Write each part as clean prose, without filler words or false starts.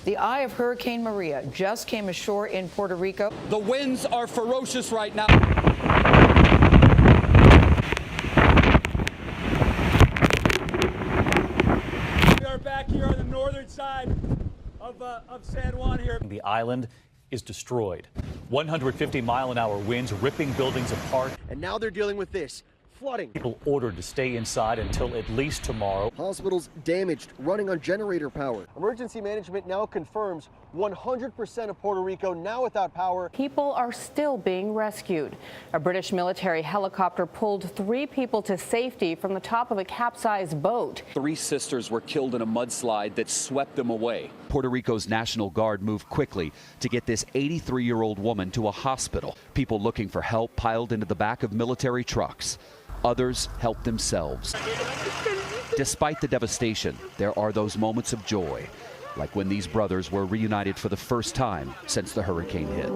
The eye of Hurricane Maria just came ashore in Puerto Rico. The winds are ferocious right now. We are back here on the northern side of San Juan here. The island is destroyed. 150-mile-an-hour winds ripping buildings apart. And now they're dealing with this. Flooding. People ordered to stay inside until at least tomorrow. Hospitals damaged, running on generator power. Emergency management now confirms 100% of Puerto Rico now without power. People are still being rescued. A British military helicopter pulled 3 people to safety from the top of a capsized boat. 3 sisters were killed in a mudslide that swept them away. Puerto Rico's National Guard moved quickly to get this 83-year-old woman to a hospital. People looking for help piled into the back of military trucks. Others helped themselves. Despite the devastation, there are those moments of joy, like when these brothers were reunited for the first time since the hurricane hit.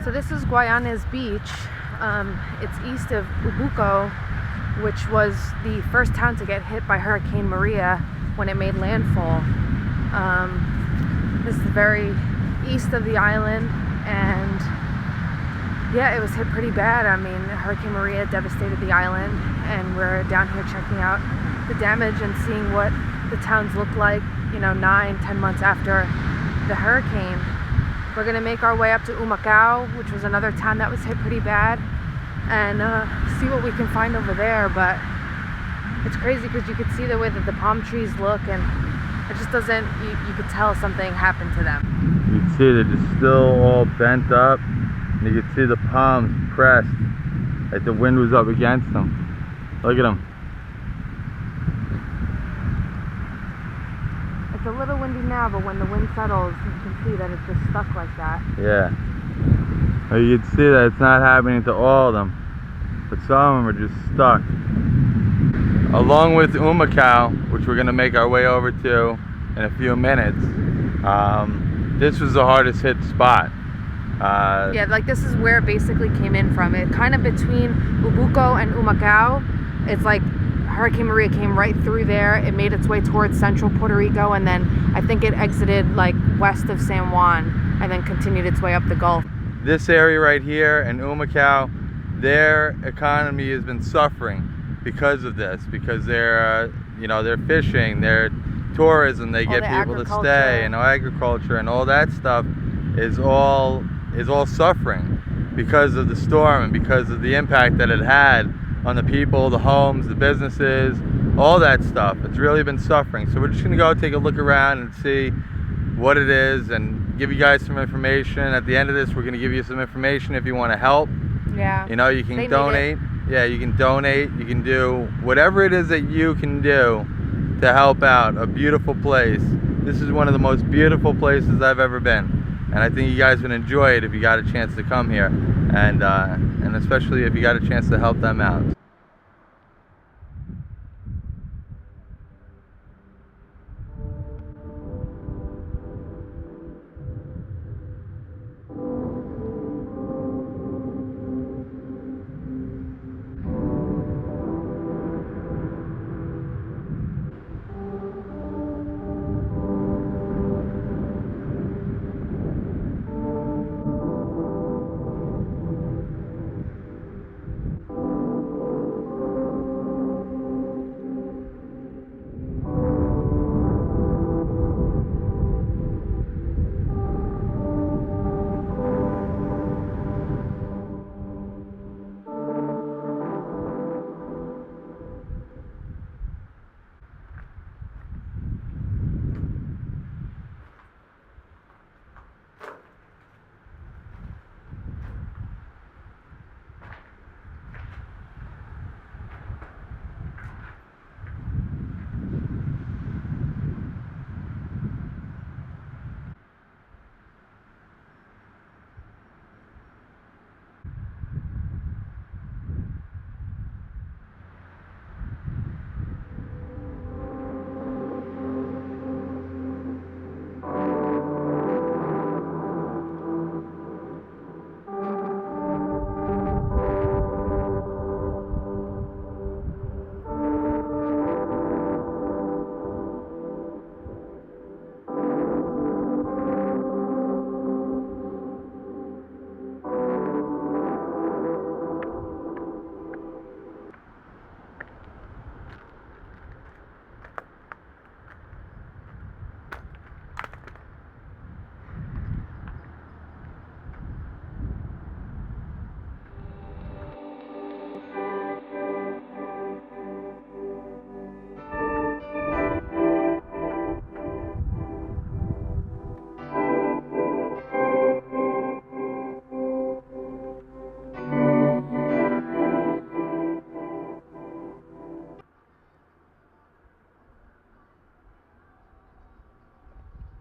So this is Guayanes Beach. It's east of Ubuco, which was the first town to get hit by Hurricane Maria when it made landfall. This is very east of the island, and yeah, it was hit pretty bad. I mean, Hurricane Maria devastated the island, and we're down here checking out the damage and seeing what the towns look like, you know, 9-10 months after the hurricane. We're gonna make our way up to Humacao, which was another town that was hit pretty bad, and see what we can find over there. But it's crazy because you could see the way that the palm trees look, and it just doesn't, you could tell something happened to them. You can see they're just still all bent up, and you can see the palms pressed, like the wind was up against them. Look at them. It's a little windy now, but when the wind settles, you can see that it's just stuck like that. Yeah. Well, you can see that it's not happening to all of them, but some of them are just stuck. Along with Humacao, which we're going to make our way over to in a few minutes, this was the hardest hit spot. Yeah, like this is where it basically came in from. It kind of between Ubuco and Humacao. It's like Hurricane Maria came right through there. It made its way towards central Puerto Rico, and then I think it exited like west of San Juan and then continued its way up the Gulf. This area right here in Humacao, their economy has been suffering because of this, because they're they're fishing, they're tourism, they get people to stay, and agriculture and all that stuff is all suffering because of the storm and because of the impact that it had on the people, the homes, the businesses, all that stuff. It's really been suffering. So we're just gonna go take a look around and see what it is and give you guys some information. At the end of this, we're gonna give you some information if you wanna help. Yeah. You know, you can donate. Yeah, you can donate. You can do whatever it is that you can do to help out a beautiful place. This is one of the most beautiful places I've ever been. And I think you guys would enjoy it if you got a chance to come here. And especially if you got a chance to help them out.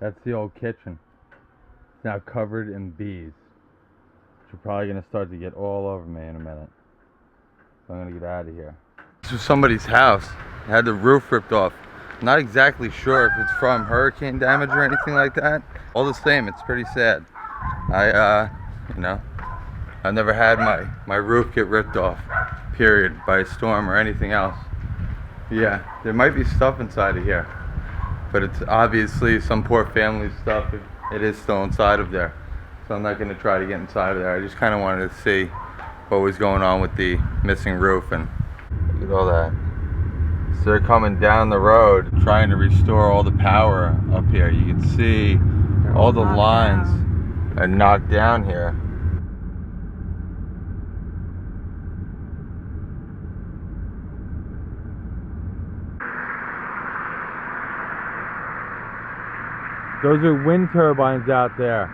That's the old kitchen. It's now covered in bees, which are probably going to start to get all over me in a minute. So I'm going to get out of here. This was somebody's house. It had the roof ripped off. Not exactly sure if it's from hurricane damage or anything like that. All the same, it's pretty sad. You know, I've never had my roof get ripped off, period, by a storm or anything else. Yeah, there might be stuff inside of here, but it's obviously some poor family stuff. It is still inside of there, so I'm not going to try to get inside of there. I just kind of wanted to see what was going on with the missing roof, and look at all that. So they're coming down the road trying to restore all the power up here. You can see all the lines are knocked down here. Those are wind turbines out there.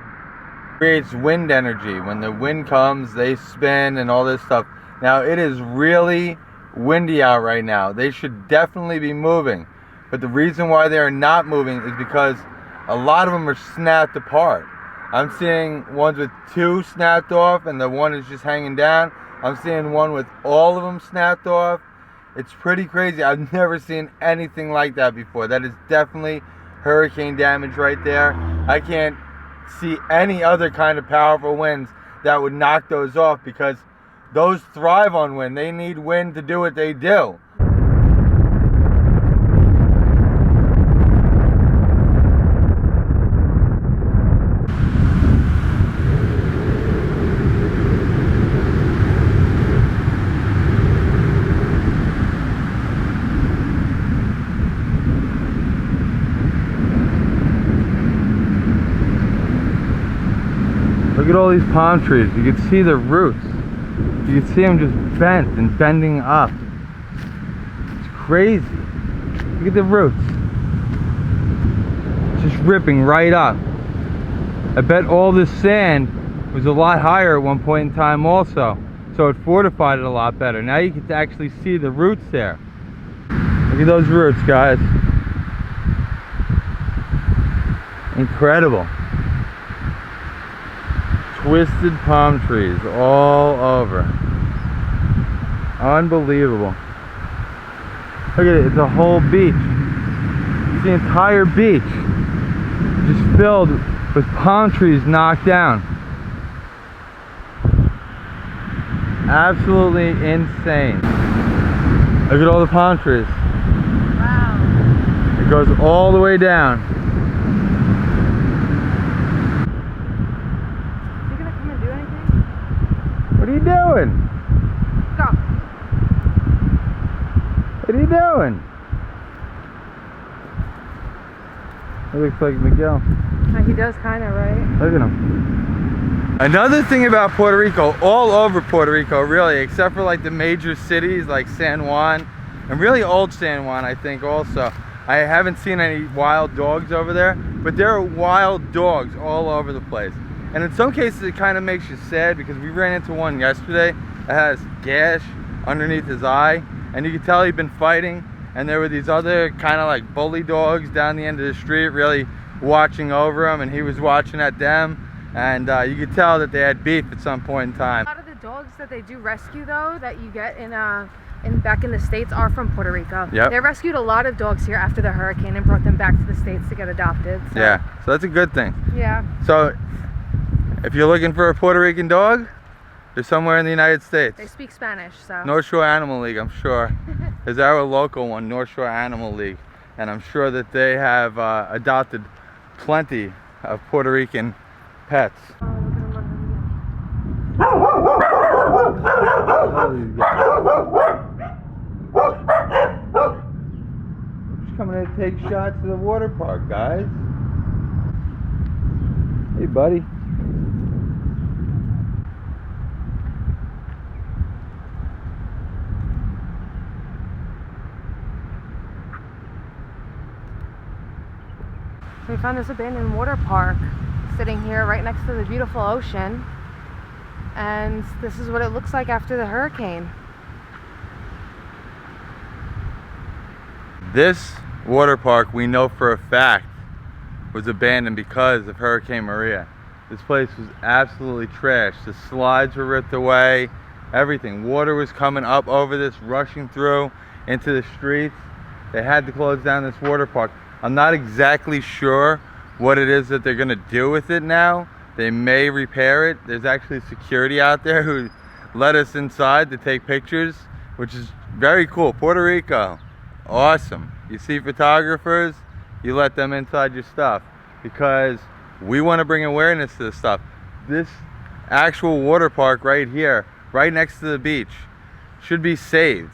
Creates wind energy. When the wind comes, they spin and all this stuff. Now it is really windy out right now. They should definitely be moving. But the reason why they are not moving is because a lot of them are snapped apart. I'm seeing ones with 2 snapped off and the one is just hanging down. I'm seeing one with all of them snapped off. It's pretty crazy. I've never seen anything like that before. That is definitely hurricane damage right there. I can't see any other kind of powerful winds that would knock those off, because those thrive on wind. They need wind to do what they do. Look at all these palm trees. You can see the roots. You can see them just bent and bending up. It's crazy. Look at the roots. It's just ripping right up. I bet all this sand was a lot higher at one point in time also. So it fortified it a lot better. Now you can actually see the roots there. Look at those roots, guys. Incredible. Twisted palm trees all over. Unbelievable. Look at it, it's a whole beach. It's the entire beach just filled with palm trees knocked down. Absolutely insane. Look at all the palm trees. Wow. It goes all the way down. What are you doing? Stop. What are you doing? It looks like Miguel. He does kind of, right? Look at him. Another thing about Puerto Rico, all over Puerto Rico really, except for like the major cities like San Juan, and really old San Juan I think also. I haven't seen any wild dogs over there, but there are wild dogs all over the place. And in some cases it kind of makes you sad, because we ran into one yesterday that has a gash underneath his eye, and you could tell he'd been fighting, and there were these other kind of like bully dogs down the end of the street really watching over him, and he was watching at them, and you could tell that they had beef at some point in time. A lot of the dogs that they do rescue though, that you get back in the States, are from Puerto Rico. Yep. They rescued a lot of dogs here after the hurricane and brought them back to the States to get adopted. So. Yeah, so that's a good thing. Yeah. So if you're looking for a Puerto Rican dog, they're somewhere in the United States. They speak Spanish, so. North Shore Animal League, I'm sure. Is our local one, North Shore Animal League. And I'm sure that they have adopted plenty of Puerto Rican pets. Just coming to take shots of the water park, guys. Hey, buddy. We found this abandoned water park sitting here right next to the beautiful ocean, and this is what it looks like after the hurricane. This water park, we know for a fact, was abandoned because of Hurricane Maria. This place was absolutely trashed. The slides were ripped away, everything. Water was coming up over this, rushing through into the streets. They had to close down this water park. I'm not exactly sure what it is that they're gonna do with it now. They may repair it. There's actually security out there who let us inside to take pictures, which is very cool. Puerto Rico, awesome. You see photographers, you let them inside your stuff because we want to bring awareness to this stuff. This actual water park right here, right next to the beach, should be saved.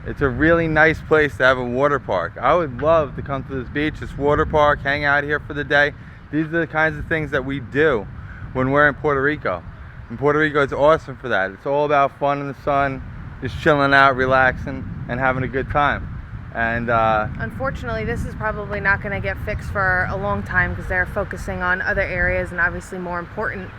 It's a really nice place to have a water park. I would love to come to this beach, this water park, hang out here for the day. These are the kinds of things that we do when we're in Puerto Rico. And Puerto Rico is awesome for that. It's all about fun in the sun, just chilling out, relaxing, and having a good time. And unfortunately, this is probably not going to get fixed for a long time because they're focusing on other areas and obviously more important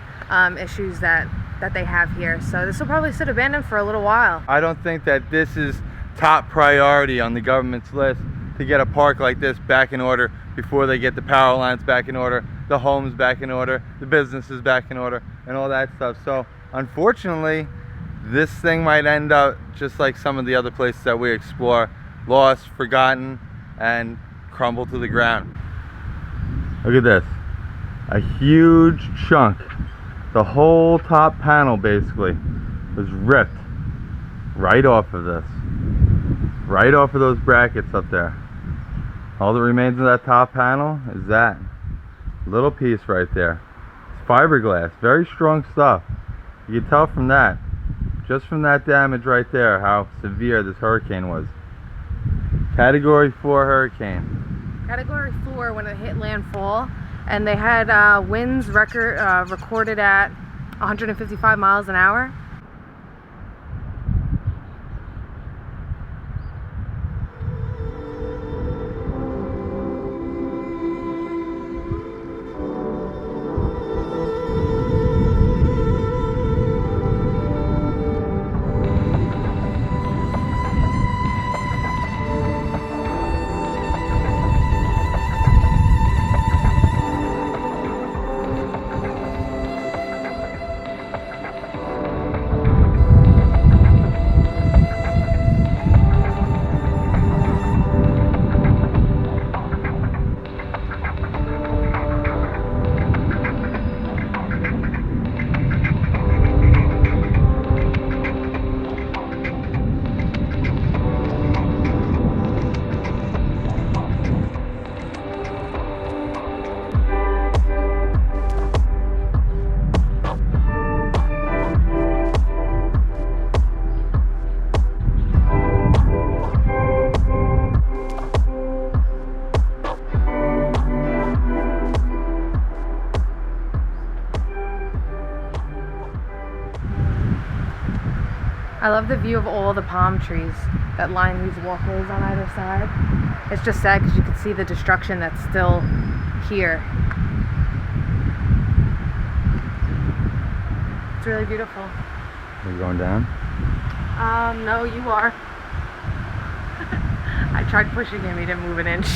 issues that they have here. So this will probably sit abandoned for a little while. I don't think that this is top priority on the government's list to get a park like this back in order before they get the power lines back in order, the homes back in order, the businesses back in order, and all that stuff. So unfortunately, this thing might end up just like some of the other places that we explore, lost, forgotten, and crumble to the ground. Look at this, a huge chunk, the whole top panel basically was ripped right off of this, right off of those brackets up there. All that remains of that top panel is that little piece right there. It's fiberglass, very strong stuff. You can tell from that, just from that damage right there, how severe this hurricane was. Category 4 hurricane. Category 4 when it hit landfall, and they had winds recorded at 155 miles an hour. I love the view of all the palm trees that line these walkways on either side. It's just sad because you can see the destruction that's still here. It's really beautiful. Are you going down? No, you are. I tried pushing him, he didn't move an inch.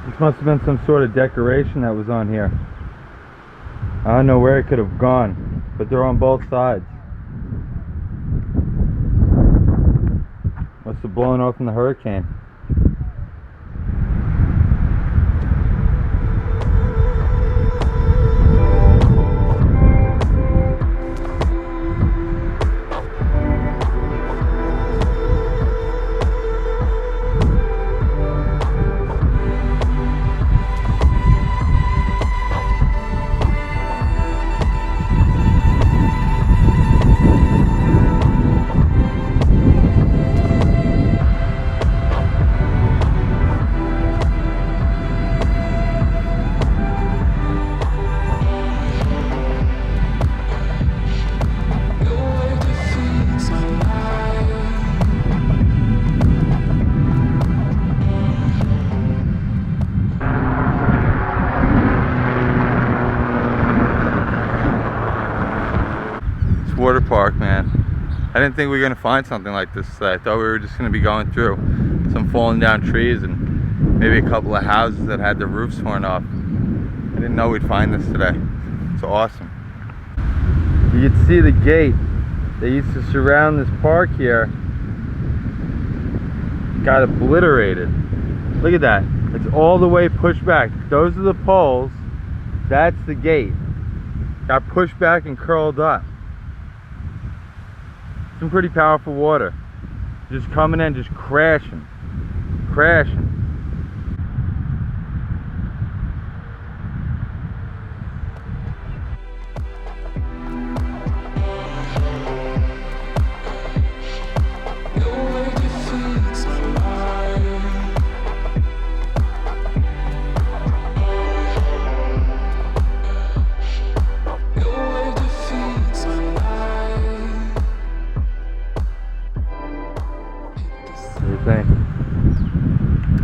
This must have been some sort of decoration that was on here. I don't know where it could have gone, but they're on both sides. Must have blown off in the hurricane. I didn't think we were gonna find something like this today. I thought we were just gonna be going through some fallen down trees and maybe a couple of houses that had the roofs torn off. I didn't know we'd find this today. It's awesome. You can see the gate. They used to surround this park here. Got obliterated. Look at that. It's all the way pushed back. Those are the poles. That's the gate. Got pushed back and curled up. Some pretty powerful water. Just coming in, just crashing. Crashing.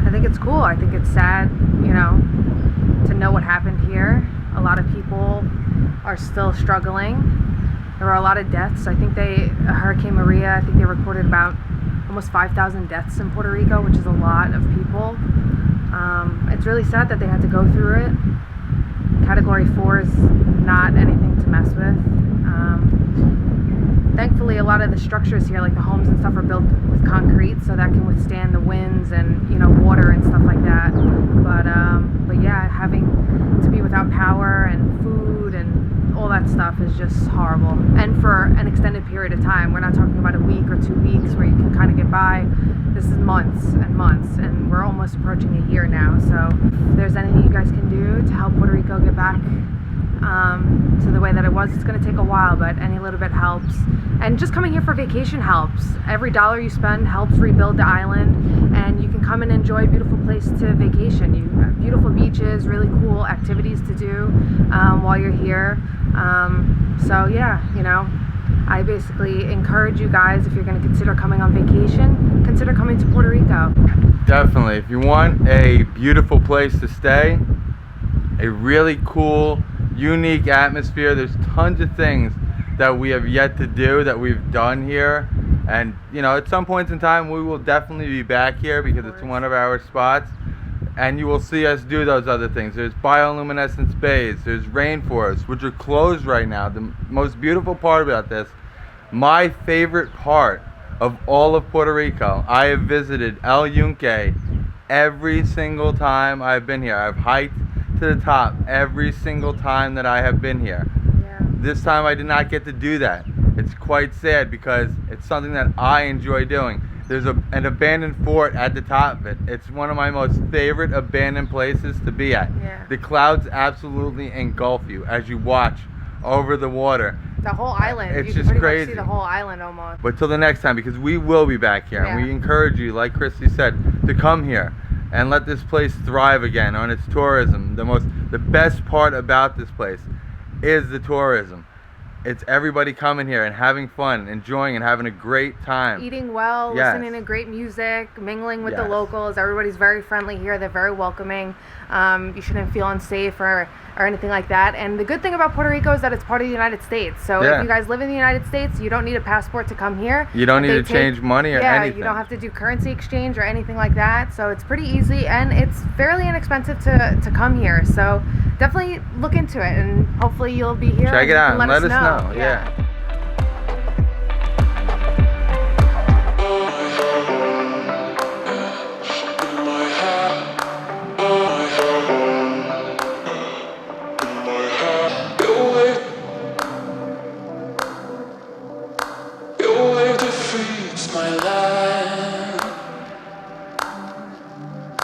I think it's cool. I think it's sad, you know, to know what happened here. A lot of people are still struggling. There were a lot of deaths. I think Hurricane Maria, I think they recorded about almost 5,000 deaths in Puerto Rico, which is a lot of people. It's really sad that they had to go through it. Category 4 is not anything to mess with. Thankfully, a lot of the structures here, like the homes and stuff, are built with concrete, so that can withstand the winds and, you know, water and stuff like that. But yeah, having to be without power and food and all that stuff is just horrible. And for an extended period of time, we're not talking about a week or 2 weeks where you can kind of get by. This is months and months, and we're almost approaching a year now. So if there's anything you guys can do to help Puerto Rico get back to the way that it was, it's going to take a while, but any little bit helps. And just coming here for vacation helps. Every dollar you spend helps rebuild the island, and you can come and enjoy a beautiful place to vacation. You have beautiful beaches, really cool activities to do while you're here. So yeah, you know, I basically encourage you guys, if you're going to consider coming on vacation, consider coming to Puerto Rico. Definitely. If you want a beautiful place to stay, a really cool, unique atmosphere, there's tons of things that we have yet to do that we've done here, and you know, at some points in time we will definitely be back here because it's one of our spots, and you will see us do those other things. There's bioluminescence bays, there's rainforests, which are closed right now. The most beautiful part about this, my favorite part of all of Puerto Rico, I have visited El Yunque every single time I've been here. I've hiked to the top every single time that I have been here. This time I did not get to do that. It's quite sad because it's something that I enjoy doing. There's an abandoned fort at the top of it. It's one of my most favorite abandoned places to be at. Yeah. The clouds absolutely engulf you as you watch over the water. The whole island. It's you just can pretty crazy. much see the whole island almost. But till the next time, because we will be back here, and we encourage you, like Christy said, to come here and let this place thrive again on its tourism. The best part about this place is the tourism. It's everybody coming here and having fun, enjoying and having a great time. Eating well, listening to great music, mingling with the locals. Everybody's very friendly here. They're very welcoming. You shouldn't feel unsafe or anything like that. And the good thing about Puerto Rico is that it's part of the United States. So if you guys live in the United States, you don't need a passport to come here. You don't need to change money or anything. You don't have to do currency exchange or anything like that. So it's pretty easy, and it's fairly inexpensive to come here. So definitely look into it, and hopefully you'll be here. Check it out and let us know. Yeah.